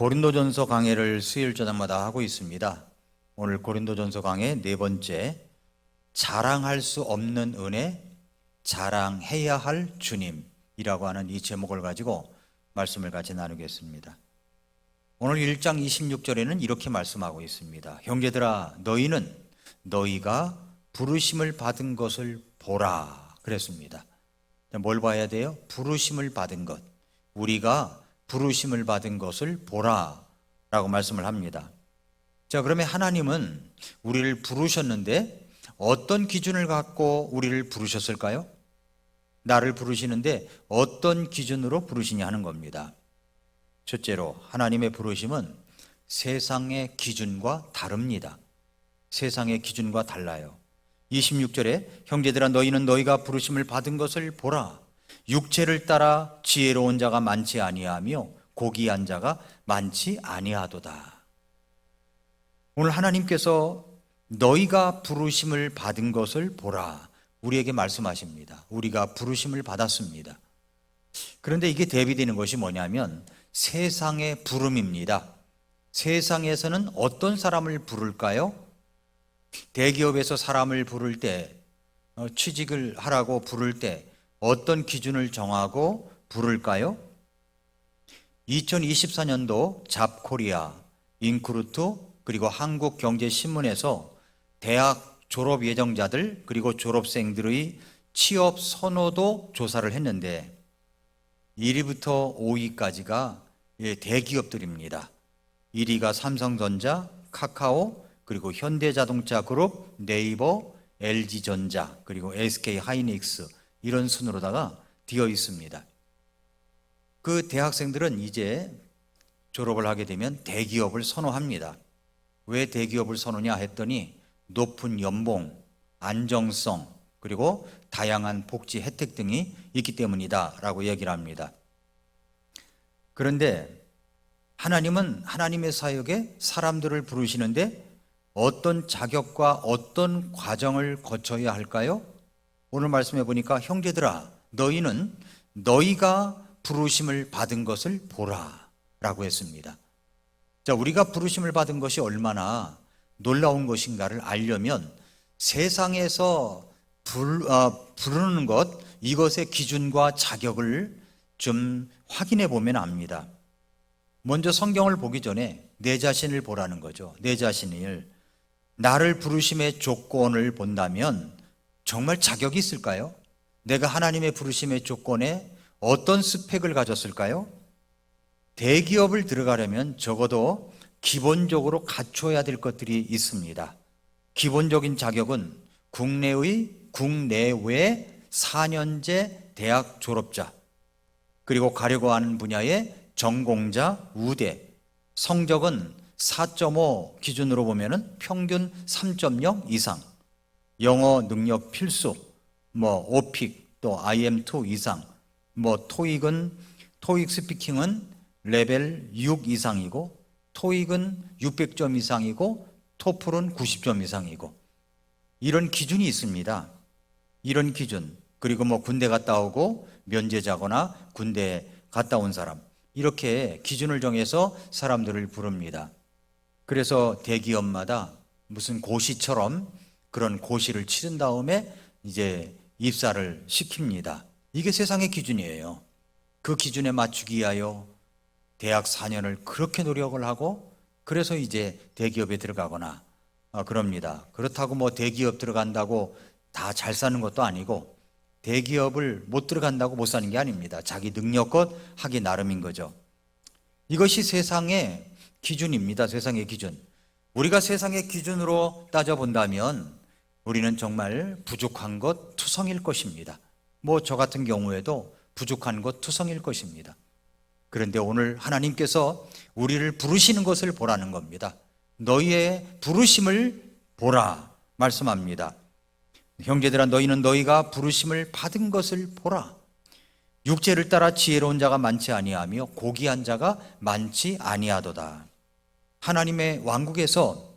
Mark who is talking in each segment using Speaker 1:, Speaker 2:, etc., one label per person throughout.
Speaker 1: 고린도전서 강해를 수요일 저녁마다 하고 있습니다. 오늘 고린도전서 강해 네 번째, 자랑할 수 없는 은혜, 자랑해야 할 주님이라고 하는 이 제목을 가지고 말씀을 같이 나누겠습니다. 오늘 1장 26절에는 이렇게 말씀하고 있습니다. 형제들아, 너희는 너희가 부르심을 받은 것을 보라 그랬습니다. 뭘 봐야 돼요? 부르심을 받은 것. 우리가 부르심을 받은 것을 보라 라고 말씀을 합니다. 자, 그러면 하나님은 우리를 부르셨는데 어떤 기준을 갖고 우리를 부르셨을까요? 나를 부르시는데 어떤 기준으로 부르시냐 하는 겁니다. 첫째로, 하나님의 부르심은 세상의 기준과 다릅니다. 세상의 기준과 달라요. 26절에 형제들아, 너희는 너희가 부르심을 받은 것을 보라. 육체를 따라 지혜로운 자가 많지 아니하며 고귀한 자가 많지 아니하도다. 오늘 하나님께서 너희가 부르심을 받은 것을 보라, 우리에게 말씀하십니다. 우리가 부르심을 받았습니다. 그런데 이게 대비되는 것이 뭐냐면 세상의 부름입니다. 세상에서는 어떤 사람을 부를까요? 대기업에서 사람을 부를 때, 취직을 하라고 부를 때 어떤 기준을 정하고 부를까요? 2024년도 잡코리아, 인크루트, 그리고 한국경제신문에서 대학 졸업 예정자들 그리고 졸업생들의 취업 선호도 조사를 했는데 1위부터 5위까지가 대기업들입니다. 1위가 삼성전자, 카카오, 그리고 현대자동차 그룹, 네이버, LG전자, 그리고 SK하이닉스, 이런 순으로다가 되어 있습니다. 그 대학생들은 이제 졸업을 하게 되면 대기업을 선호합니다. 왜 대기업을 선호냐 했더니 높은 연봉, 안정성, 그리고 다양한 복지 혜택 등이 있기 때문이다 라고 얘기를 합니다. 그런데 하나님은 하나님의 사역에 사람들을 부르시는데 어떤 자격과 어떤 과정을 거쳐야 할까요? 오늘 말씀해 보니까 형제들아, 너희는 너희가 부르심을 받은 것을 보라 라고 했습니다. 자, 우리가 부르심을 받은 것이 얼마나 놀라운 것인가를 알려면 세상에서 부르는 것, 이것의 기준과 자격을 좀 확인해 보면 압니다. 먼저 성경을 보기 전에 내 자신을 보라는 거죠. 내 자신을. 나를 부르심의 조건을 본다면 정말 자격이 있을까요? 내가 하나님의 부르심의 조건에 어떤 스펙을 가졌을까요? 대기업을 들어가려면 적어도 기본적으로 갖춰야 될 것들이 있습니다. 기본적인 자격은 국내외 4년제 대학 졸업자, 그리고 가려고 하는 분야의 전공자, 우대, 성적은 4.5 기준으로 보면은 평균 3.0 이상, 영어 능력 필수, 오픽 또 IM2 이상, 토익 스피킹은 레벨 6 이상이고, 토익은 600점 이상이고, 토플은 90점 이상이고, 이런 기준이 있습니다. 이런 기준, 그리고 군대 갔다 오고 면제자거나 군대 갔다 온 사람, 이렇게 기준을 정해서 사람들을 부릅니다. 그래서 대기업마다 무슨 고시처럼 그런 고시를 치른 다음에 이제 입사를 시킵니다. 이게 세상의 기준이에요. 그 기준에 맞추기 위하여 대학 4년을 그렇게 노력을 하고, 그래서 이제 대기업에 들어가거나 그럽니다. 그렇다고 대기업 들어간다고 다 잘 사는 것도 아니고, 대기업을 못 들어간다고 못 사는 게 아닙니다. 자기 능력껏 하기 나름인 거죠. 이것이 세상의 기준입니다. 세상의 기준. 우리가 세상의 기준으로 따져본다면 우리는 정말 부족한 것 투성일 것입니다. 저 같은 경우에도 부족한 것 투성일 것입니다. 그런데 오늘 하나님께서 우리를 부르시는 것을 보라는 겁니다. 너희의 부르심을 보라 말씀합니다. 형제들아, 너희는 너희가 부르심을 받은 것을 보라. 육체를 따라 지혜로운 자가 많지 아니하며 고귀한 자가 많지 아니하도다. 하나님의 왕국에서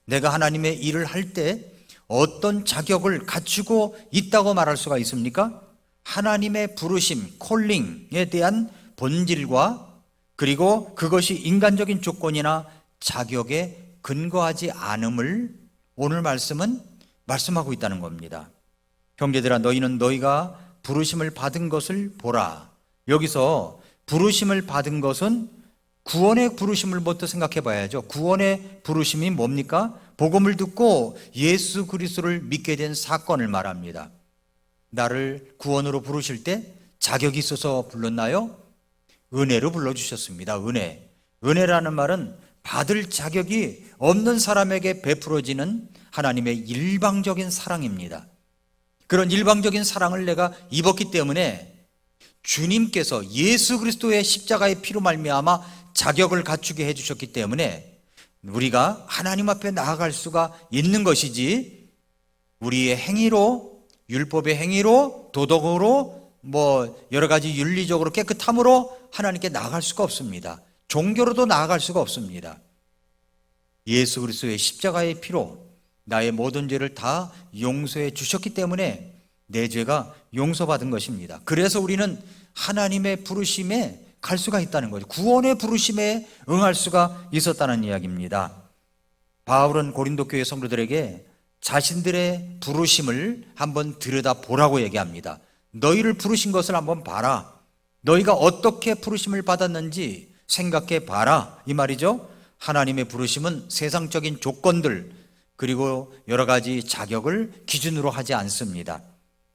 Speaker 1: 내가 하나님의 일을 할 때 어떤 자격을 갖추고 있다고 말할 수가 있습니까? 하나님의 부르심, 콜링에 대한 본질과 그리고 그것이 인간적인 조건이나 자격에 근거하지 않음을 오늘 말씀은 말씀하고 있다는 겁니다. 형제들아, 너희는 너희가 부르심을 받은 것을 보라. 여기서 부르심을 받은 것은 구원의 부르심을 먼저 생각해 봐야죠. 구원의 부르심이 뭡니까? 복음을 듣고 예수 그리스도를 믿게 된 사건을 말합니다. 나를 구원으로 부르실 때 자격이 있어서 불렀나요? 은혜로 불러주셨습니다. 은혜라는 말은 받을 자격이 없는 사람에게 베풀어지는 하나님의 일방적인 사랑입니다. 그런 일방적인 사랑을 내가 입었기 때문에 주님께서 예수 그리스도의 십자가의 피로 말미암아 자격을 갖추게 해주셨기 때문에 우리가 하나님 앞에 나아갈 수가 있는 것이지, 우리의 행위로, 율법의 행위로, 도덕으로, 여러 가지 윤리적으로 깨끗함으로 하나님께 나아갈 수가 없습니다. 종교로도 나아갈 수가 없습니다. 예수 그리스도의 십자가의 피로 나의 모든 죄를 다 용서해 주셨기 때문에 내 죄가 용서받은 것입니다. 그래서 우리는 하나님의 부르심에 갈 수가 있다는 거죠. 구원의 부르심에 응할 수가 있었다는 이야기입니다. 바울은 고린도 교회 성도들에게 자신들의 부르심을 한번 들여다보라고 얘기합니다. 너희를 부르신 것을 한번 봐라. 너희가 어떻게 부르심을 받았는지 생각해 봐라, 이 말이죠. 하나님의 부르심은 세상적인 조건들 그리고 여러 가지 자격을 기준으로 하지 않습니다.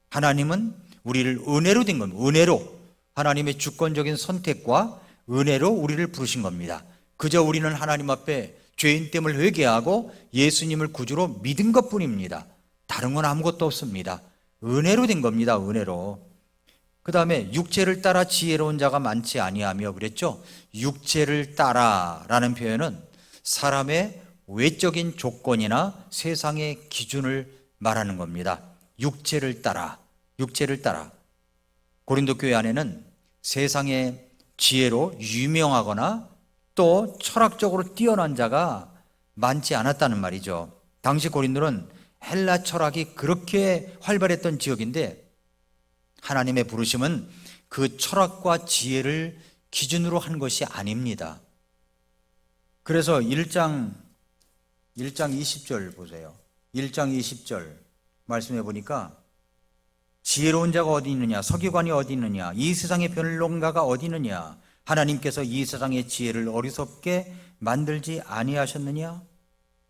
Speaker 1: 하나님은 우리를 은혜로 된 겁니다. 은혜로, 하나님의 주권적인 선택과 은혜로 우리를 부르신 겁니다. 그저 우리는 하나님 앞에 죄인됨을 회개하고 예수님을 구주로 믿은 것뿐입니다. 다른 건 아무것도 없습니다. 은혜로 된 겁니다. 은혜로. 그 다음에 육체를 따라 지혜로운 자가 많지 아니하며 그랬죠. 육체를 따라라는 표현은 사람의 외적인 조건이나 세상의 기준을 말하는 겁니다. 육체를 따라. 고린도 교회 안에는 세상의 지혜로 유명하거나 또 철학적으로 뛰어난 자가 많지 않았다는 말이죠. 당시 고린도는 헬라 철학이 그렇게 활발했던 지역인데 하나님의 부르심은 그 철학과 지혜를 기준으로 한 것이 아닙니다. 그래서 1장 20절 보세요. 1장 20절 말씀해 보니까 지혜로운 자가 어디 있느냐, 서기관이 어디 있느냐, 이 세상의 변론가가 어디 있느냐, 하나님께서 이 세상의 지혜를 어리석게 만들지 아니하셨느냐?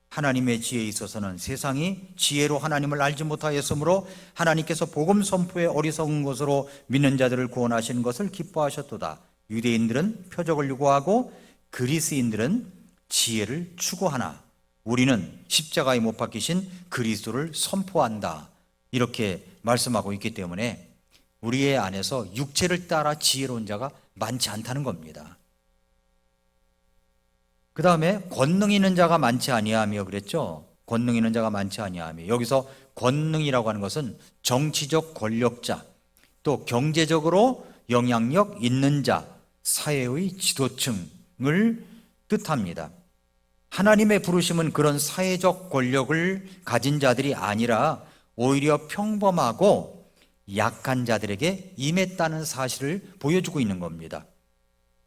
Speaker 1: 하나님의 지혜에 있어서는 세상이 지혜로 하나님을 알지 못하였으므로 하나님께서 복음 선포에 어리석은 것으로 믿는 자들을 구원하시는 것을 기뻐하셨도다. 유대인들은 표적을 요구하고 그리스인들은 지혜를 추구하나 우리는 십자가에 못 박히신 그리스도를 선포한다. 이렇게 말씀하고 있기 때문에 우리의 안에서 육체를 따라 지혜로운 자가 많지 않다는 겁니다. 그 다음에 권능 있는 자가 많지 아니하며 그랬죠. 권능 있는 자가 많지 아니하며, 여기서 권능이라고 하는 것은 정치적 권력자, 또 경제적으로 영향력 있는 자, 사회의 지도층을 뜻합니다. 하나님의 부르심은 그런 사회적 권력을 가진 자들이 아니라 오히려 평범하고 약한 자들에게 임했다는 사실을 보여주고 있는 겁니다.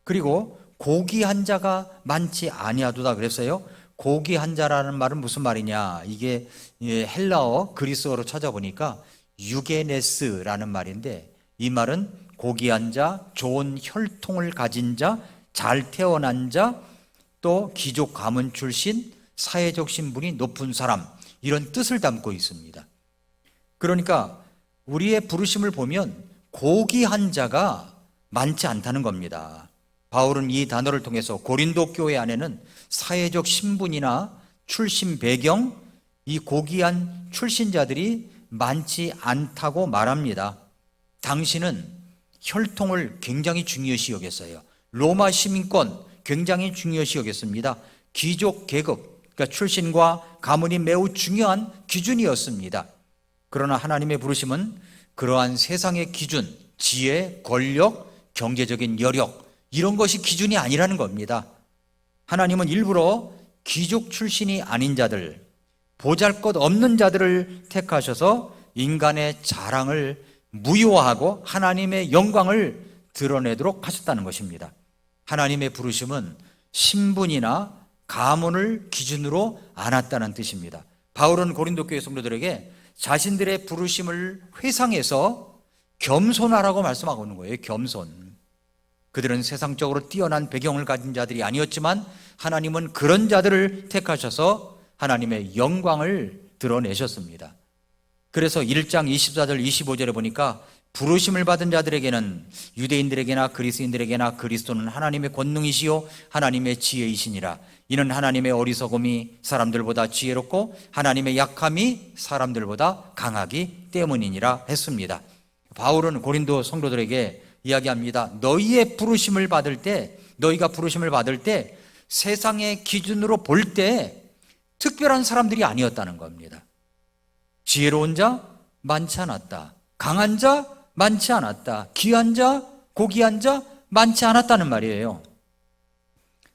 Speaker 1: 그리고 고귀한 자가 많지 아니하도다 그랬어요. 고귀한 자라는 말은 무슨 말이냐, 이게 헬라어 그리스어로 찾아보니까 유게네스라는 말인데, 이 말은 고귀한 자, 좋은 혈통을 가진 자, 잘 태어난 자, 또 귀족 가문 출신, 사회적 신분이 높은 사람, 이런 뜻을 담고 있습니다. 그러니까 우리의 부르심을 보면 고귀한 자가 많지 않다는 겁니다. 바울은 이 단어를 통해서 고린도 교회 안에는 사회적 신분이나 출신 배경, 이 고귀한 출신자들이 많지 않다고 말합니다. 당시는 혈통을 굉장히 중요시 여겼어요. 로마 시민권 굉장히 중요시 여겼습니다. 귀족 계급, 그러니까 출신과 가문이 매우 중요한 기준이었습니다. 그러나 하나님의 부르심은 그러한 세상의 기준, 지혜, 권력, 경제적인 여력, 이런 것이 기준이 아니라는 겁니다. 하나님은 일부러 귀족 출신이 아닌 자들, 보잘것없는 자들을 택하셔서 인간의 자랑을 무효화하고 하나님의 영광을 드러내도록 하셨다는 것입니다. 하나님의 부르심은 신분이나 가문을 기준으로 안 왔다는 뜻입니다. 바울은 고린도 교회 성도들에게 자신들의 부르심을 회상해서 겸손하라고 말씀하고 있는 거예요. 겸손. 그들은 세상적으로 뛰어난 배경을 가진 자들이 아니었지만 하나님은 그런 자들을 택하셔서 하나님의 영광을 드러내셨습니다. 그래서 1장 24절 25절에 보니까 부르심을 받은 자들에게는 유대인들에게나 그리스인들에게나 그리스도는 하나님의 권능이시요 하나님의 지혜이시니라. 이는 하나님의 어리석음이 사람들보다 지혜롭고 하나님의 약함이 사람들보다 강하기 때문이니라 했습니다. 바울은 고린도 성도들에게 이야기합니다. 너희의 부르심을 받을 때, 너희가 부르심을 받을 때 세상의 기준으로 볼 때 특별한 사람들이 아니었다는 겁니다. 지혜로운 자 많지 않았다. 강한 자 많지 않았다. 귀한 자, 고귀한 자 많지 않았다는 말이에요.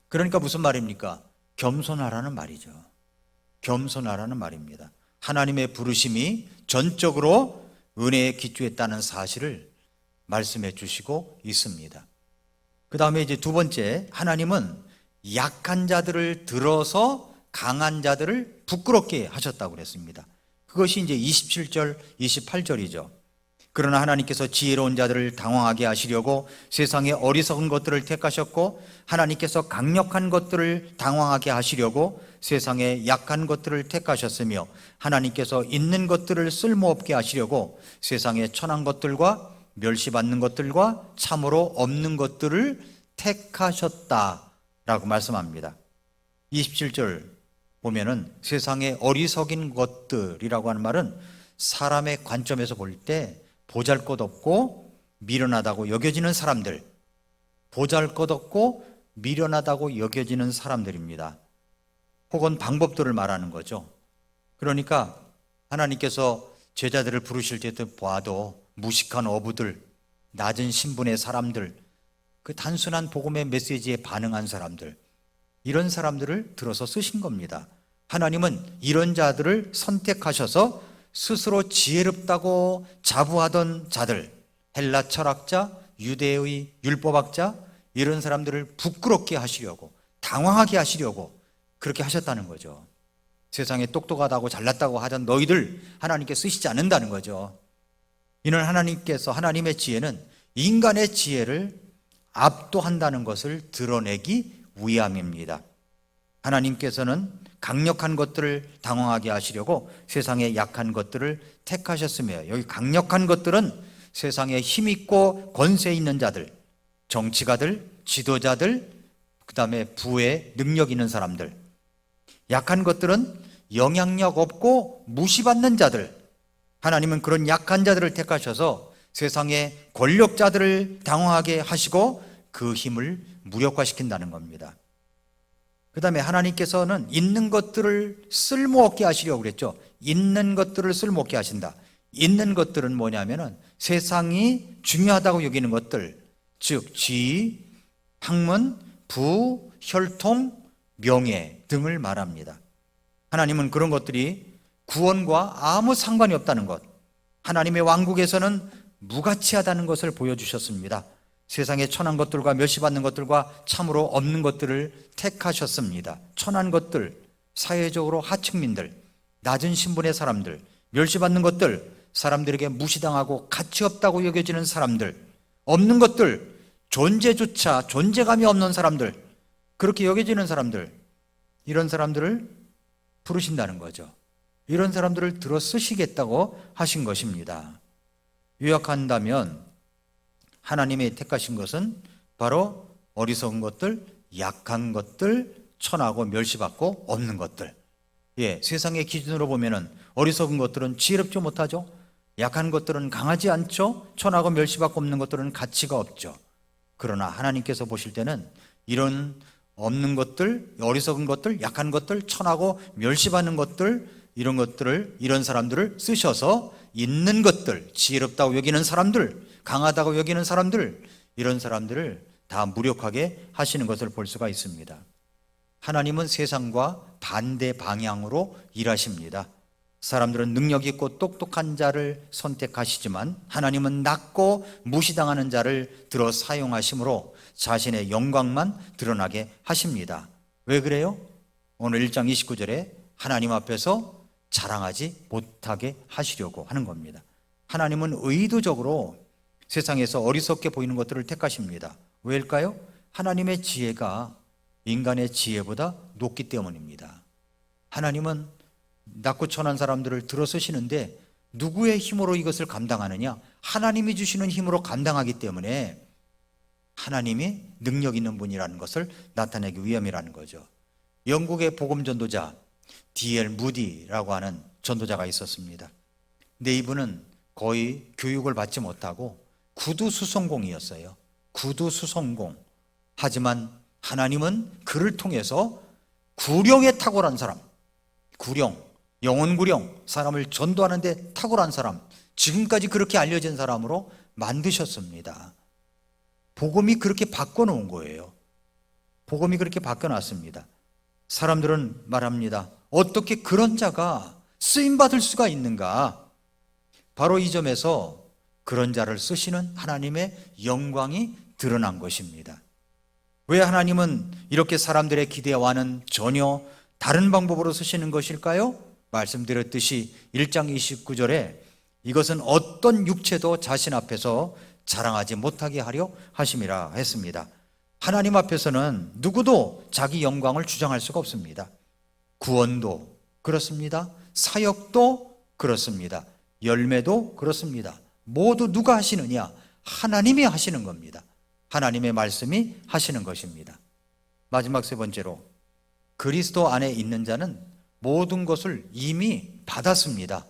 Speaker 1: 그러니까 무슨 말입니까? 겸손하라는 말이죠. 겸손하라는 말입니다. 하나님의 부르심이 전적으로 은혜에 기초했다는 사실을 말씀해 주시고 있습니다. 그 다음에 이제 두 번째, 하나님은 약한 자들을 들어서 강한 자들을 부끄럽게 하셨다고 그랬습니다. 그것이 이제 27절, 28절이죠. 그러나 하나님께서 지혜로운 자들을 당황하게 하시려고 세상의 어리석은 것들을 택하셨고 하나님께서 강력한 것들을 당황하게 하시려고 세상의 약한 것들을 택하셨으며 하나님께서 있는 것들을 쓸모없게 하시려고 세상의 천한 것들과 멸시받는 것들과 참으로 없는 것들을 택하셨다라고 말씀합니다. 27절 보면은 세상의 어리석인 것들이라고 하는 말은 사람의 관점에서 볼 때 보잘것없고 미련하다고 여겨지는 사람들, 보잘것없고 미련하다고 여겨지는 사람들입니다. 혹은 방법들을 말하는 거죠. 그러니까 하나님께서 제자들을 부르실 때 봐도 무식한 어부들, 낮은 신분의 사람들, 그 단순한 복음의 메시지에 반응한 사람들, 이런 사람들을 들어서 쓰신 겁니다. 하나님은 이런 자들을 선택하셔서 스스로 지혜롭다고 자부하던 자들, 헬라 철학자, 유대의 율법학자, 이런 사람들을 부끄럽게 하시려고, 당황하게 하시려고 그렇게 하셨다는 거죠. 세상에 똑똑하다고 잘났다고 하던 너희들 하나님께 쓰시지 않는다는 거죠. 이는 하나님께서, 하나님의 지혜는 인간의 지혜를 압도한다는 것을 드러내기 위함입니다. 하나님께서는 강력한 것들을 당황하게 하시려고 세상의 약한 것들을 택하셨으며, 여기 강력한 것들은 세상에 힘있고 권세 있는 자들, 정치가들, 지도자들, 그 다음에 부에 능력 있는 사람들. 약한 것들은 영향력 없고 무시받는 자들. 하나님은 그런 약한 자들을 택하셔서 세상의 권력자들을 당황하게 하시고 그 힘을 무력화시킨다는 겁니다. 그 다음에 하나님께서는 있는 것들을 쓸모없게 하시려고 그랬죠. 있는 것들을 쓸모없게 하신다. 있는 것들은 뭐냐면은 세상이 중요하다고 여기는 것들, 즉 지위, 학문, 부, 혈통, 명예 등을 말합니다. 하나님은 그런 것들이 구원과 아무 상관이 없다는 것, 하나님의 왕국에서는 무가치하다는 것을 보여주셨습니다. 세상의 천한 것들과 멸시받는 것들과 참으로 없는 것들을 택하셨습니다. 천한 것들, 사회적으로 하층민들, 낮은 신분의 사람들, 멸시받는 것들, 사람들에게 무시당하고 가치 없다고 여겨지는 사람들, 없는 것들, 존재조차 존재감이 없는 사람들, 그렇게 여겨지는 사람들, 이런 사람들을 부르신다는 거죠. 이런 사람들을 들어 쓰시겠다고 하신 것입니다. 요약한다면 하나님이 택하신 것은 바로 어리석은 것들, 약한 것들, 천하고 멸시받고 없는 것들. 세상의 기준으로 보면은 어리석은 것들은 지혜롭지 못하죠. 약한 것들은 강하지 않죠. 천하고 멸시받고 없는 것들은 가치가 없죠. 그러나 하나님께서 보실 때는 이런 없는 것들, 어리석은 것들, 약한 것들, 천하고 멸시받는 것들, 이런 것들을, 이런 사람들을 쓰셔서 있는 것들, 지혜롭다고 여기는 사람들, 강하다고 여기는 사람들, 이런 사람들을 다 무력하게 하시는 것을 볼 수가 있습니다. 하나님은 세상과 반대 방향으로 일하십니다. 사람들은 능력 있고 똑똑한 자를 선택하시지만 하나님은 낮고 무시당하는 자를 들어 사용하심으로 자신의 영광만 드러나게 하십니다. 왜 그래요? 오늘 1장 29절에 하나님 앞에서 자랑하지 못하게 하시려고 하는 겁니다. 하나님은 의도적으로 세상에서 어리석게 보이는 것들을 택하십니다. 왜일까요? 하나님의 지혜가 인간의 지혜보다 높기 때문입니다. 하나님은 낮고 천한 사람들을 들어서시는데 누구의 힘으로 이것을 감당하느냐? 하나님이 주시는 힘으로 감당하기 때문에 하나님이 능력 있는 분이라는 것을 나타내기 위함이라는 거죠. 영국의 복음 전도자 D.L. 무디라고 하는 전도자가 있었습니다. 근데 이분은 거의 교육을 받지 못하고 구두수성공이었어요. 구두수성공. 하지만 하나님은 그를 통해서 구령에 탁월한 사람, 구령, 영혼구령, 사람을 전도하는 데 탁월한 사람, 지금까지 그렇게 알려진 사람으로 만드셨습니다. 복음이 그렇게 바꿔놓은 거예요. 복음이 그렇게 바꿔놨습니다. 사람들은 말합니다. 어떻게 그런 자가 쓰임받을 수가 있는가? 바로 이 점에서 그런 자를 쓰시는 하나님의 영광이 드러난 것입니다. 왜 하나님은 이렇게 사람들의 기대와는 전혀 다른 방법으로 쓰시는 것일까요? 말씀드렸듯이 1장 29절에 이것은 어떤 육체도 자신 앞에서 자랑하지 못하게 하려 하심이라 했습니다. 하나님 앞에서는 누구도 자기 영광을 주장할 수가 없습니다. 구원도 그렇습니다. 사역도 그렇습니다. 열매도 그렇습니다. 모두 누가 하시느냐? 하나님이 하시는 겁니다. 하나님의 말씀이 하시는 것입니다. 마지막 세 번째로, 그리스도 안에 있는 자는 모든 것을 이미 받았습니다.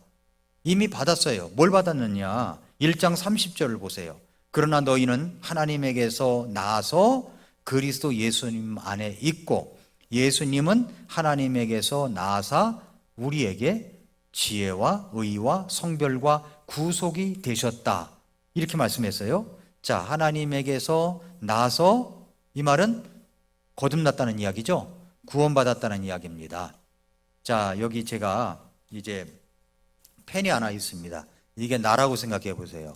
Speaker 1: 이미 받았어요. 뭘 받았느냐? 1장 30절을 보세요. 그러나 너희는 하나님에게서 나서 그리스도 예수님 안에 있고 예수님은 하나님에게서 나사 우리에게 지혜와 의와 성별과 구속이 되셨다. 이렇게 말씀했어요. 자, 하나님에게서 나서, 이 말은 거듭났다는 이야기죠. 구원받았다는 이야기입니다. 자, 여기 제가 이제 펜이 하나 있습니다. 이게 나라고 생각해 보세요.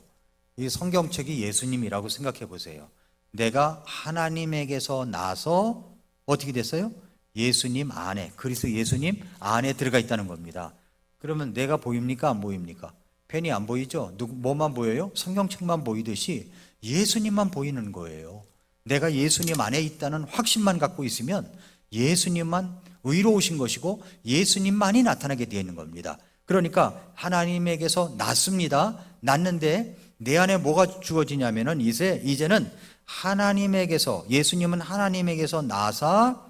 Speaker 1: 이 성경책이 예수님이라고 생각해 보세요. 내가 하나님에게서 나서 어떻게 됐어요? 예수님 안에, 그리스도 예수님 안에 들어가 있다는 겁니다. 그러면 내가 보입니까? 안 보입니까? 펜이 안 보이죠? 뭐만 보여요? 성경책만 보이듯이 예수님만 보이는 거예요. 내가 예수님 안에 있다는 확신만 갖고 있으면 예수님만 의로우신 것이고 예수님만이 나타나게 되어 있는 겁니다. 그러니까 하나님에게서 났습니다. 났는데 내 안에 뭐가 주어지냐면은 이제는 하나님에게서, 예수님은 하나님에게서 나사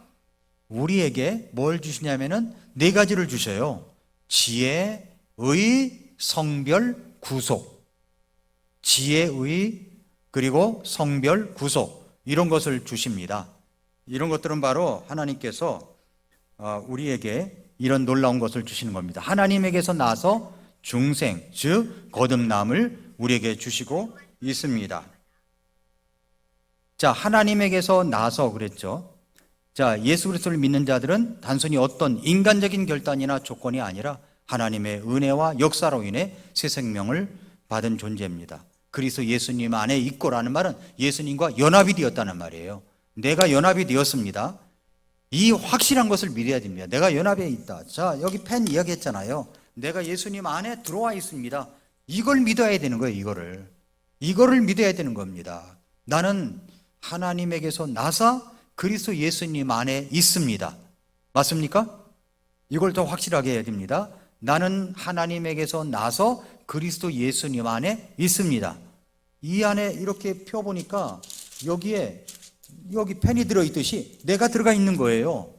Speaker 1: 우리에게 뭘 주시냐면은 네 가지를 주셔요. 지혜, 의, 성별, 구속. 지혜, 의, 그리고 성별, 구속. 이런 것을 주십니다. 이런 것들은 바로 하나님께서 우리에게 이런 놀라운 것을 주시는 겁니다. 하나님에게서 나서 중생, 즉 거듭남을 우리에게 주시고 있습니다. 자, 하나님에게서 나서 그랬죠. 자, 예수 그리스도를 믿는 자들은 단순히 어떤 인간적인 결단이나 조건이 아니라 하나님의 은혜와 역사로 인해 새 생명을 받은 존재입니다. 그리스도 예수님 안에 있고라는 말은 예수님과 연합이 되었다는 말이에요. 내가 연합이 되었습니다. 이 확실한 것을 믿어야 됩니다. 내가 연합에 있다. 자, 여기 펜 이야기했잖아요. 내가 예수님 안에 들어와 있습니다. 이걸 믿어야 되는 거예요. 이거를 믿어야 되는 겁니다. 나는 하나님에게서 나사 그리스도 예수님 안에 있습니다. 맞습니까? 이걸 더 확실하게 해야 됩니다. 나는 하나님에게서 나서 그리스도 예수님 안에 있습니다. 이 안에 이렇게 펴보니까 여기 펜이 들어있듯이 내가 들어가 있는 거예요.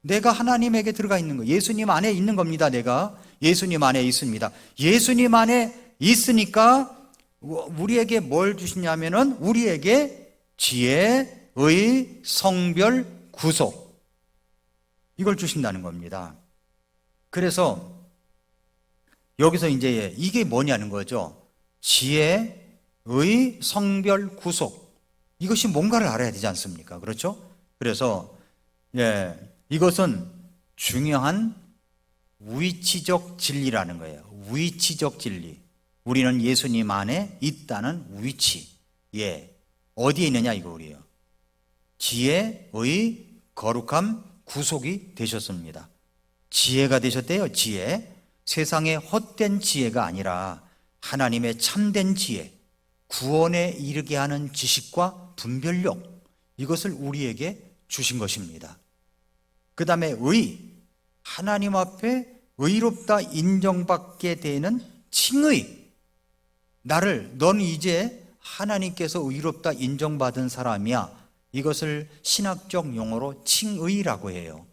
Speaker 1: 내가 하나님에게 들어가 있는 거예요. 예수님 안에 있는 겁니다. 내가 예수님 안에 있습니다. 예수님 안에 있으니까 우리에게 뭘 주시냐면은 우리에게 지혜, 의, 성별, 구속, 이걸 주신다는 겁니다. 그래서 여기서 이제 이게 뭐냐는 거죠. 지혜, 의, 성별, 구속, 이것이 뭔가를 알아야 되지 않습니까? 그렇죠? 그래서 이것은 중요한 위치적 진리라는 거예요. 위치적 진리. 우리는 예수님 안에 있다는 위치. 어디에 있느냐 이거예요. 지혜, 의, 거룩함, 구속이 되셨습니다. 지혜가 되셨대요. 지혜. 세상의 헛된 지혜가 아니라 하나님의 참된 지혜, 구원에 이르게 하는 지식과 분별력, 이것을 우리에게 주신 것입니다. 그 다음에 의, 하나님 앞에 의롭다 인정받게 되는 칭의. 넌 이제 하나님께서 의롭다 인정받은 사람이야. 이것을 신학적 용어로 칭의라고 해요.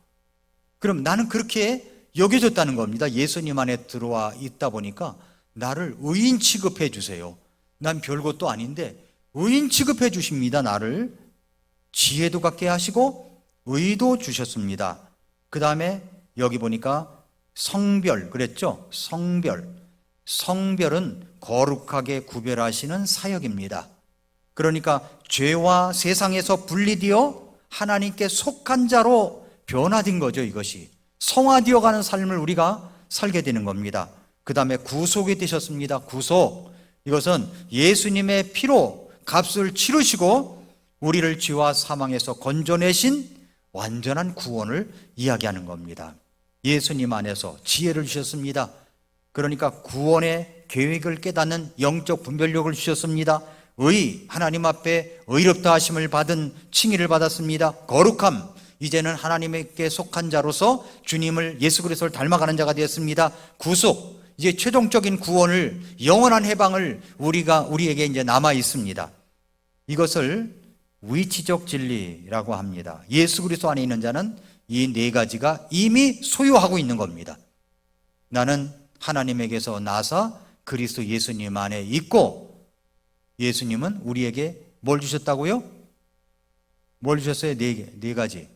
Speaker 1: 그럼 나는 그렇게 여겨졌다는 겁니다. 예수님 안에 들어와 있다 보니까 나를 의인 취급해 주세요. 난 별것도 아닌데 의인 취급해 주십니다. 나를 지혜도 갖게 하시고 의도 주셨습니다. 그 다음에 여기 보니까 성별 그랬죠? 성별은 거룩하게 구별하시는 사역입니다. 그러니까 죄와 세상에서 분리되어 하나님께 속한 자로 변화된 거죠. 이것이 성화되어 가는 삶을 우리가 살게 되는 겁니다. 그 다음에 구속이 되셨습니다. 구속, 이것은 예수님의 피로 값을 치르시고 우리를 죄와 사망에서 건져내신 완전한 구원을 이야기하는 겁니다. 예수님 안에서 지혜를 주셨습니다. 그러니까 구원의 계획을 깨닫는 영적 분별력을 주셨습니다. 하나님 앞에 의롭다 하심을 받은 칭의를 받았습니다. 거룩함, 이제는 하나님께 속한 자로서 주님을, 예수 그리스도를 닮아가는 자가 되었습니다. 구속, 이제 최종적인 구원을, 영원한 해방을 우리에게 이제 남아 있습니다. 이것을 위치적 진리라고 합니다. 예수 그리스도 안에 있는 자는 이 네 가지가 이미 소유하고 있는 겁니다. 나는 하나님에게서 나서 그리스도 예수님 안에 있고, 예수님은 우리에게 뭘 주셨다고요? 뭘 주셨어요? 네 가지.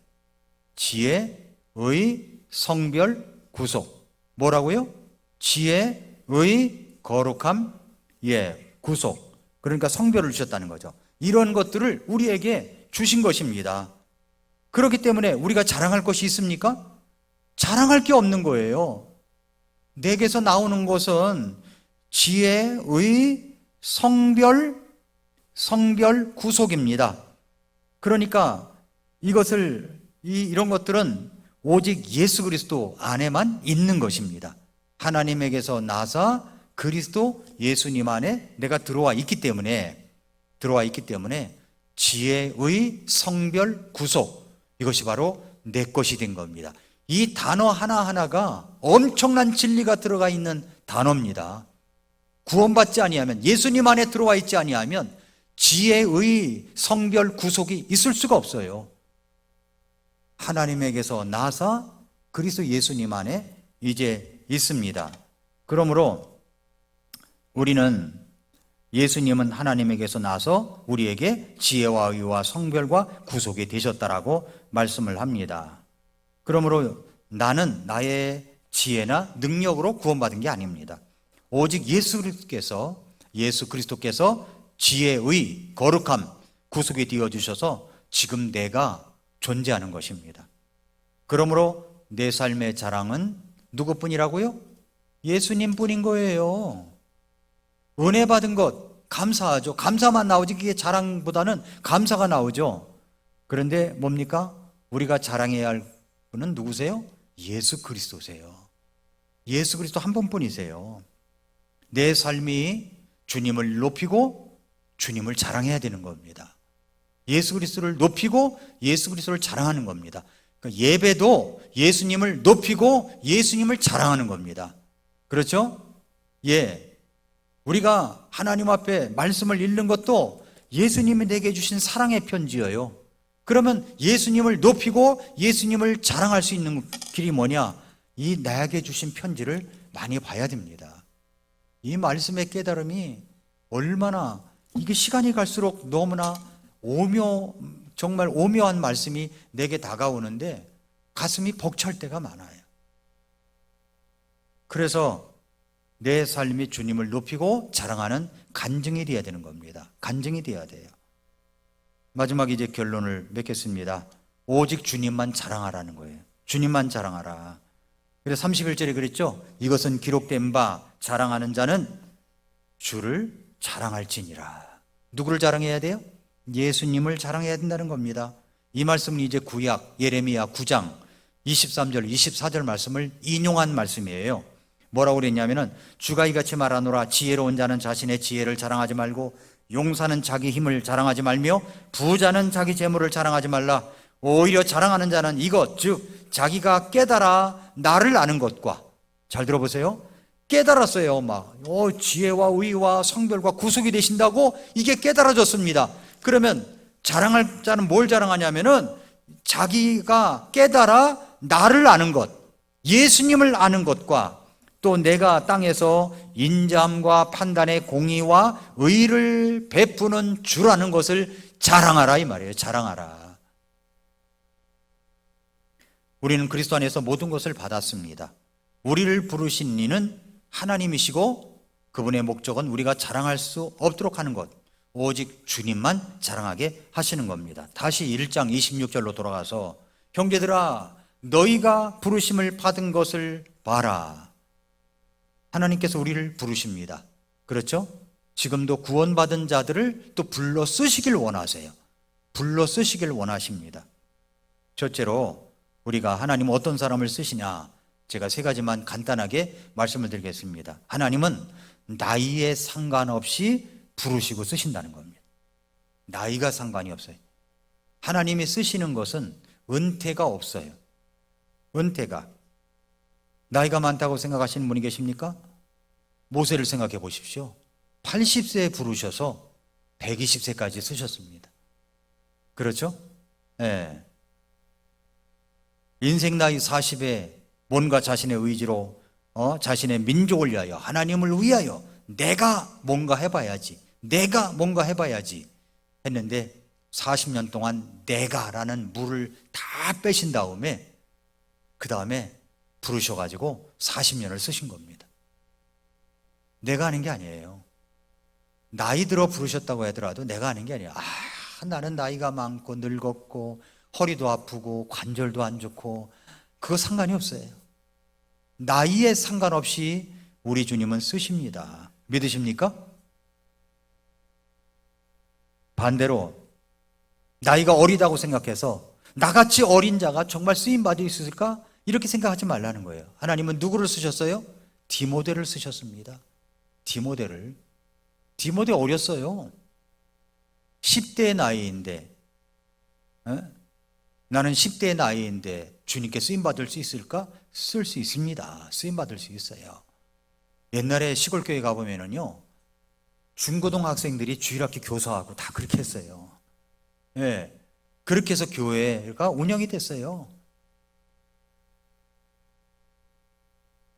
Speaker 1: 지혜, 의, 성별, 구속. 뭐라고요? 지혜, 의, 거룩함, 구속. 그러니까 성별을 주셨다는 거죠. 이런 것들을 우리에게 주신 것입니다. 그렇기 때문에 우리가 자랑할 것이 있습니까? 자랑할 게 없는 거예요. 내게서 나오는 것은 지혜, 의, 성별, 구속입니다. 그러니까 이런 것들은 오직 예수 그리스도 안에만 있는 것입니다. 하나님에게서 나서 그리스도 예수님 안에 내가 들어와 있기 때문에 지혜의 성별, 구속, 이것이 바로 내 것이 된 겁니다. 이 단어 하나하나가 엄청난 진리가 들어가 있는 단어입니다. 구원받지 아니하면, 예수님 안에 들어와 있지 아니하면 지혜의 성별, 구속이 있을 수가 없어요. 하나님에게서 나서 그리스도 예수님 안에 이제 있습니다. 그러므로 우리는, 예수님은 하나님에게서 나서 우리에게 지혜와 의와 성별과 구속이 되셨다라고 말씀을 합니다. 그러므로 나는 나의 지혜나 능력으로 구원받은 게 아닙니다. 오직 예수 그리스도께서 지혜의 거룩함, 구속이 되어주셔서 지금 내가 존재하는 것입니다. 그러므로 내 삶의 자랑은 누구뿐이라고요? 예수님뿐인 거예요. 은혜 받은 것 감사하죠. 감사만 나오지 그게 자랑보다는 감사가 나오죠. 그런데 뭡니까? 우리가 자랑해야 할 분은 누구세요? 예수 그리스도세요. 예수 그리스도 한 분뿐이세요. 내 삶이 주님을 높이고 주님을 자랑해야 되는 겁니다. 예수 그리스도를 높이고 예수 그리스도를 자랑하는 겁니다. 그러니까 예배도 예수님을 높이고 예수님을 자랑하는 겁니다. 그렇죠? 우리가 하나님 앞에 말씀을 읽는 것도 예수님이 내게 주신 사랑의 편지예요. 그러면 예수님을 높이고 예수님을 자랑할 수 있는 길이 뭐냐? 이 나에게 주신 편지를 많이 봐야 됩니다. 이 말씀의 깨달음이 얼마나, 이게 시간이 갈수록 너무나 정말 오묘한 말씀이 내게 다가오는데 가슴이 벅찰 때가 많아요. 그래서 내 삶이 주님을 높이고 자랑하는 간증이 되어야 되는 겁니다. 간증이 되어야 돼요. 마지막 이제 결론을 맺겠습니다. 오직 주님만 자랑하라는 거예요. 주님만 자랑하라. 그래서 31절에 그랬죠. 이것은 기록된 바 자랑하는 자는 주를 자랑할지니라. 누구를 자랑해야 돼요? 예수님을 자랑해야 된다는 겁니다. 이 말씀은 이제 구약 예레미야 9장 23절 24절 말씀을 인용한 말씀이에요. 뭐라고 그랬냐면은 주가 이같이 말하노라 지혜로운 자는 자신의 지혜를 자랑하지 말고 용사는 자기 힘을 자랑하지 말며 부자는 자기 재물을 자랑하지 말라. 오히려 자랑하는 자는 이것 즉 자기가 깨달아 나를 아는 것과, 잘 들어보세요, 깨달았어요. 지혜와 의와 성별과 구속이 되신다고 이게 깨달아졌습니다. 그러면 자랑할 자는 뭘 자랑하냐면은 자기가 깨달아 나를 아는 것, 예수님을 아는 것과 또 내가 땅에서 인자함과 판단의 공의와 의를 베푸는 주라는 것을 자랑하라 이 말이에요. 자랑하라. 우리는 그리스도 안에서 모든 것을 받았습니다. 우리를 부르신 이는 하나님이시고 그분의 목적은 우리가 자랑할 수 없도록 하는 것, 오직 주님만 자랑하게 하시는 겁니다. 다시 1장 26절로 돌아가서 형제들아 너희가 부르심을 받은 것을 봐라. 하나님께서 우리를 부르십니다. 그렇죠? 지금도 구원받은 자들을 또 불러 쓰시길 원하세요. 불러 쓰시길 원하십니다. 첫째로 우리가 하나님 어떤 사람을 쓰시냐, 제가 세 가지만 간단하게 말씀을 드리겠습니다. 하나님은 나이에 상관없이 부르시고 쓰신다는 겁니다. 나이가 상관이 없어요. 하나님이 쓰시는 것은 은퇴가 없어요. 은퇴가. 나이가 많다고 생각하시는 분이 계십니까? 모세를 생각해 보십시오. 80세에 부르셔서 120세까지 쓰셨습니다. 그렇죠? 네. 인생 나이 40에 뭔가 자신의 의지로 자신의 민족을 위하여, 하나님을 위하여 내가 뭔가 해봐야지, 내가 뭔가 해봐야지 했는데 40년 동안 내가라는 물을 다 빼신 다음에 그 다음에 부르셔가지고 40년을 쓰신 겁니다. 내가 하는 게 아니에요. 나이 들어 부르셨다고 하더라도 내가 하는 게 아니에요. 나는 나이가 많고 늙었고 허리도 아프고 관절도 안 좋고 그거 상관이 없어요. 나이에 상관없이 우리 주님은 쓰십니다. 믿으십니까? 반대로 나이가 어리다고 생각해서 나같이 어린 자가 정말 쓰임받을 수 있을까? 이렇게 생각하지 말라는 거예요. 하나님은 누구를 쓰셨어요? 디모데를 쓰셨습니다. 디모데 어렸어요. 10대 나이인데 나는 10대 나이인데 주님께 쓰임받을 수 있을까? 쓸 수 있습니다. 쓰임받을 수 있어요. 옛날에 시골교회 가보면은요, 중고등학생들이 주일학교 교사하고 다 그렇게 했어요. 예, 그렇게 해서 교회가 운영이 됐어요.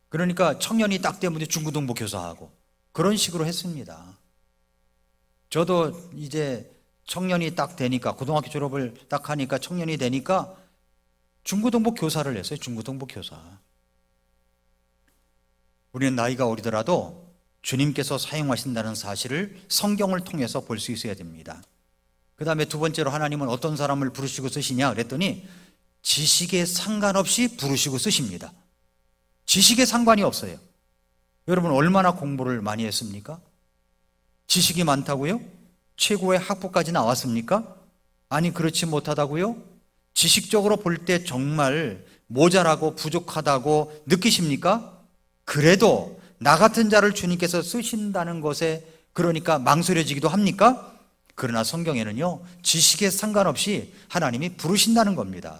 Speaker 1: 그러니까 청년이 딱 되면 중고등부 교사하고 그런 식으로 했습니다. 저도 이제 청년이 딱 되니까, 고등학교 졸업을 딱 하니까 청년이 되니까 중고등부 교사를 했어요. 중고등부 교사. 우리는 나이가 어리더라도 주님께서 사용하신다는 사실을 성경을 통해서 볼 수 있어야 됩니다. 그 다음에 두 번째로 하나님은 어떤 사람을 부르시고 쓰시냐 그랬더니 지식에 상관없이 부르시고 쓰십니다. 지식에 상관이 없어요. 여러분 얼마나 공부를 많이 했습니까? 지식이 많다고요? 최고의 학부까지 나왔습니까? 아니 그렇지 못하다고요? 지식적으로 볼 때 정말 모자라고 부족하다고 느끼십니까? 그래도 나 같은 자를 주님께서 쓰신다는 것에 그러니까 망설여지기도 합니까? 그러나 성경에는요, 지식에 상관없이 하나님이 부르신다는 겁니다.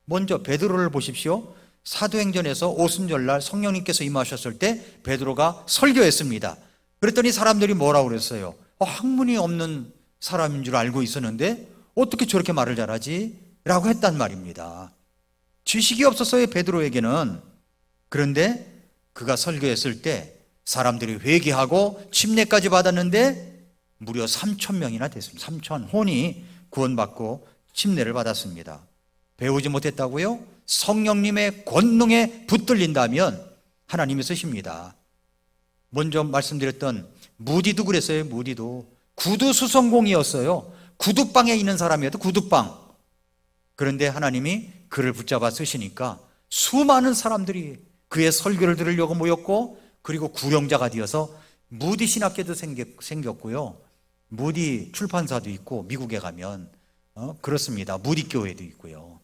Speaker 1: 먼저 베드로를 보십시오. 사도행전에서 오순절날 성령님께서 임하셨을 때 베드로가 설교했습니다. 그랬더니 사람들이 뭐라고 그랬어요? 학문이 없는 사람인 줄 알고 있었는데 어떻게 저렇게 말을 잘하지? 라고 했단 말입니다. 지식이 없었어요, 베드로에게는. 그런데 그가 설교했을 때 사람들이 회개하고 침례까지 받았는데 무려 3,000명이나 됐습니다. 3,000혼이 구원받고 침례를 받았습니다. 배우지 못했다고요? 성령님의 권능에 붙들린다면 하나님이 쓰십니다. 먼저 말씀드렸던 무디도 그랬어요. 무디도 구두수성공이었어요. 구두방에 있는 사람이었던 구두방. 그런데 하나님이 그를 붙잡아 쓰시니까 수많은 사람들이 그의 설교를 들으려고 모였고, 그리고 구령자가 되어서 무디 신학교도 생겼고요, 무디 출판사도 있고, 미국에 가면 그렇습니다. 무디교회도 있고요.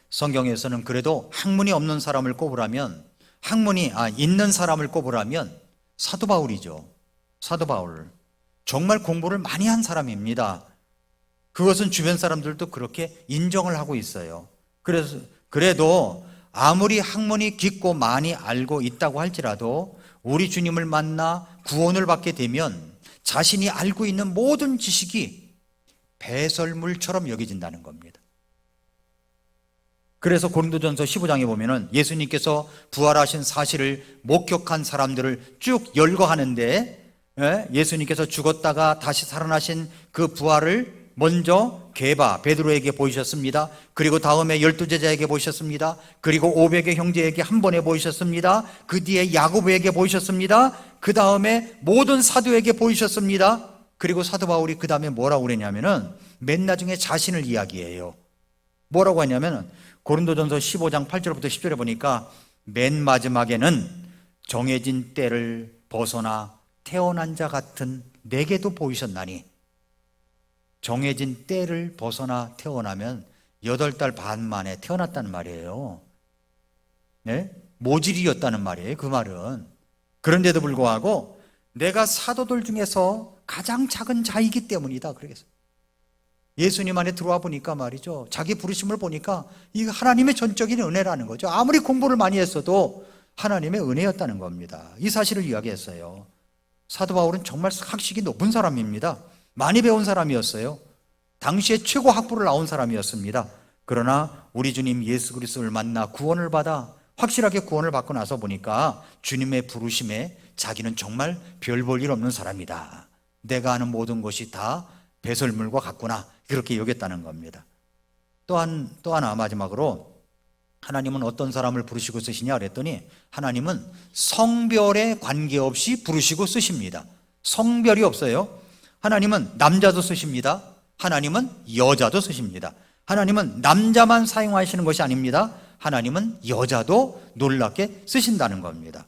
Speaker 1: 성경에서는 그래도 학문이 없는 사람을 꼽으라면, 있는 사람을 꼽으라면 사도 바울이죠. 사도 바울. 정말 공부를 많이 한 사람입니다. 그것은 주변 사람들도 그렇게 인정을 하고 있어요. 그래도 아무리 학문이 깊고 많이 알고 있다고 할지라도 우리 주님을 만나 구원을 받게 되면 자신이 알고 있는 모든 지식이 배설물처럼 여겨진다는 겁니다. 그래서 고린도전서 15장에 보면은 예수님께서 부활하신 사실을 목격한 사람들을 쭉 열거하는데, 예수님께서 죽었다가 다시 살아나신 그 부활을 먼저 베드로에게 보이셨습니다. 그리고 다음에 12제자에게 보이셨습니다. 그리고 500의 형제에게 한 번에 보이셨습니다. 그 뒤에 야고보에게 보이셨습니다. 그 다음에 모든 사도에게 보이셨습니다. 그리고 사도 바울이 그 다음에 뭐라고 그랬냐면은 맨 나중에 자신을 이야기해요. 뭐라고 했냐면은 고린도전서 15장 8절부터 10절에 보니까 맨 마지막에는 정해진 때를 벗어나 태어난 자 같은 내게도 보이셨나니, 정해진 때를 벗어나 태어나면 8달 반 만에 태어났다는 말이에요. 네? 모질이었다는 말이에요. 그 말은. 그런데도 불구하고 내가 사도들 중에서 가장 작은 자이기 때문이다. 그러겠어요. 예수님 안에 들어와 보니까 말이죠, 자기 부르심을 보니까 이 하나님의 전적인 은혜라는 거죠. 아무리 공부를 많이 했어도 하나님의 은혜였다는 겁니다. 이 사실을 이야기했어요. 사도 바울은 정말 학식이 높은 사람입니다. 많이 배운 사람이었어요. 당시에 최고 학부를 나온 사람이었습니다. 그러나 우리 주님 예수 그리스도를 만나 구원을 받아 확실하게 구원을 받고 나서 보니까 주님의 부르심에 자기는 정말 별 볼 일 없는 사람이다. 내가 하는 모든 것이 다 배설물과 같구나, 그렇게 여겼다는 겁니다. 또 하나 마지막으로, 하나님은 어떤 사람을 부르시고 쓰시냐 그랬더니 하나님은 성별에 관계없이 부르시고 쓰십니다. 성별이 없어요. 하나님은 남자도 쓰십니다. 하나님은 여자도 쓰십니다. 하나님은 남자만 사용하시는 것이 아닙니다. 하나님은 여자도 놀랍게 쓰신다는 겁니다.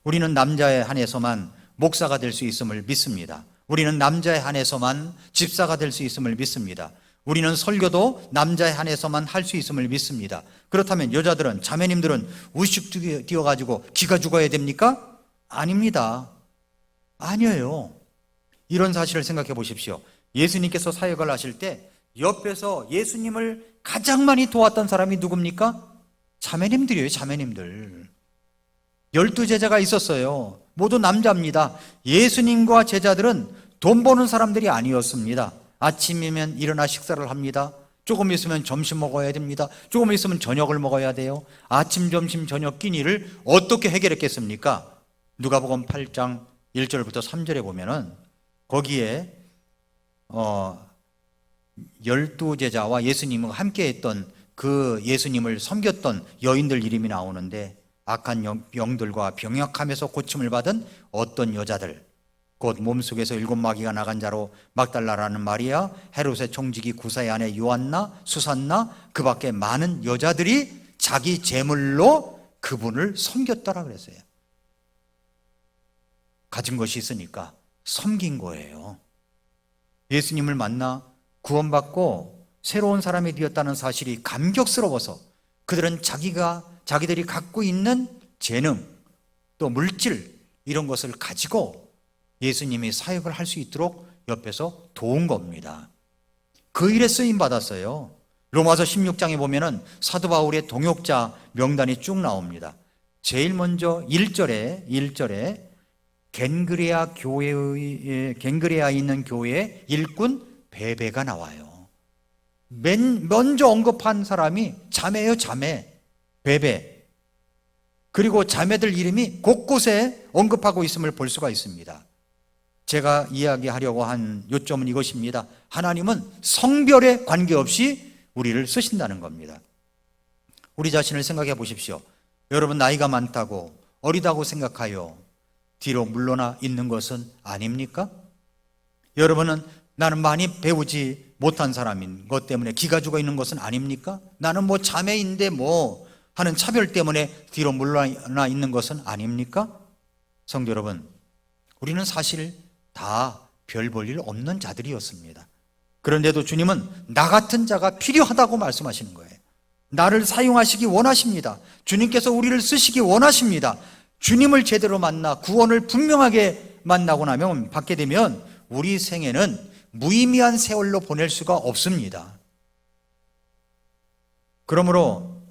Speaker 1: 우리는 남자에 한해서만 목사가 될 수 있음을 믿습니다. 우리는 남자에 한해서만 집사가 될 수 있음을 믿습니다. 우리는 설교도 남자에 한해서만 할 수 있음을 믿습니다. 그렇다면 여자들은, 자매님들은 우식 뛰어가지고 기가 죽어야 됩니까? 아닙니다. 아니에요. 이런 사실을 생각해 보십시오. 예수님께서 사역을 하실 때 옆에서 예수님을 가장 많이 도왔던 사람이 누굽니까? 자매님들이에요. 자매님들. 12제자가 있었어요. 모두 남자입니다. 예수님과 제자들은 돈 버는 사람들이 아니었습니다. 아침이면 일어나 식사를 합니다. 조금 있으면 점심 먹어야 됩니다. 조금 있으면 저녁을 먹어야 돼요. 아침, 점심, 저녁 끼니를 어떻게 해결했겠습니까? 누가복음 8장 1절부터 3절에 보면은 거기에 12제자와 예수님과 함께 했던 그 예수님을 섬겼던 여인들 이름이 나오는데, 악한 영들과 병약함에서 고침을 받은 어떤 여자들, 곧 몸속에서 7마귀가 나간 자로 막달라라는 마리아, 헤롯의 총지기 구사의 아내 요한나, 수산나, 그 밖에 많은 여자들이 자기 재물로 그분을 섬겼더라 그랬어요. 가진 것이 있으니까 섬긴 거예요. 예수님을 만나 구원받고 새로운 사람이 되었다는 사실이 감격스러워서 그들은 자기들이 갖고 있는 재능, 또 물질, 이런 것을 가지고 예수님이 사역을 할 수 있도록 옆에서 도운 겁니다. 그 일에 쓰임 받았어요. 로마서 16장에 보면은 사도 바울의 동역자 명단이 쭉 나옵니다. 제일 먼저 1절에 겐그레아에 있는 교회의 일꾼 베베가 나와요. 먼저 언급한 사람이 자매예요. 자매 베베. 그리고 자매들 이름이 곳곳에 언급하고 있음을 볼 수가 있습니다. 제가 이야기하려고 한 요점은 이것입니다. 하나님은 성별에 관계없이 우리를 쓰신다는 겁니다. 우리 자신을 생각해 보십시오. 여러분, 나이가 많다고, 어리다고 생각하여 뒤로 물러나 있는 것은 아닙니까? 여러분은 나는 많이 배우지 못한 사람인 것 때문에 기가 죽어 있는 것은 아닙니까? 나는 뭐 자매인데 뭐 하는 차별 때문에 뒤로 물러나 있는 것은 아닙니까? 성도 여러분, 우리는 사실 다 별 볼 일 없는 자들이었습니다. 그런데도 주님은 나 같은 자가 필요하다고 말씀하시는 거예요. 나를 사용하시기 원하십니다. 주님께서 우리를 쓰시기 원하십니다. 주님을 제대로 만나 구원을 분명하게 만나고 나면 받게 되면 우리 생애는 무의미한 세월로 보낼 수가 없습니다. 그러므로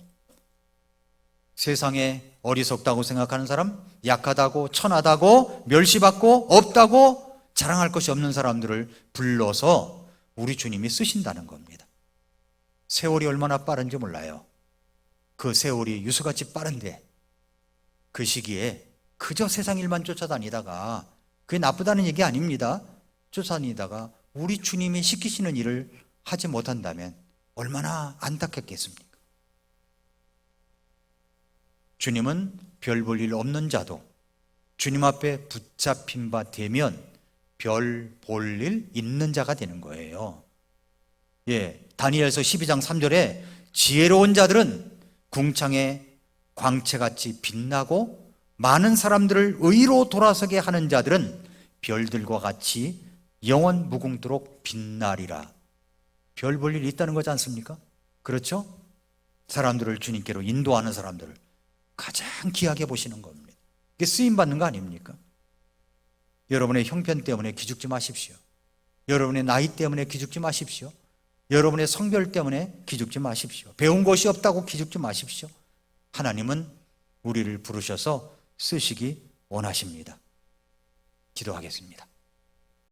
Speaker 1: 세상에 어리석다고 생각하는 사람, 약하다고, 천하다고, 멸시받고 없다고 자랑할 것이 없는 사람들을 불러서 우리 주님이 쓰신다는 겁니다. 세월이 얼마나 빠른지 몰라요. 그 세월이 유수같이 빠른데 그 시기에 그저 세상 일만 쫓아다니다가, 그게 나쁘다는 얘기 아닙니다. 쫓아다니다가 우리 주님이 시키시는 일을 하지 못한다면 얼마나 안타깝겠습니까? 주님은 별 볼 일 없는 자도 주님 앞에 붙잡힌 바 되면 별 볼 일 있는 자가 되는 거예요. 다니엘서 12장 3절에 지혜로운 자들은 궁창의 광채같이 빛나고 많은 사람들을 의로 돌아서게 하는 자들은 별들과 같이 영원 무궁토록 빛나리라. 별 볼 일이 있다는 거지 않습니까? 그렇죠? 사람들을 주님께로 인도하는 사람들을 가장 귀하게 보시는 겁니다. 이게 쓰임받는 거 아닙니까? 여러분의 형편 때문에 기죽지 마십시오. 여러분의 나이 때문에 기죽지 마십시오. 여러분의 성별 때문에 기죽지 마십시오. 배운 것이 없다고 기죽지 마십시오. 하나님은 우리를 부르셔서 쓰시기 원하십니다. 기도하겠습니다.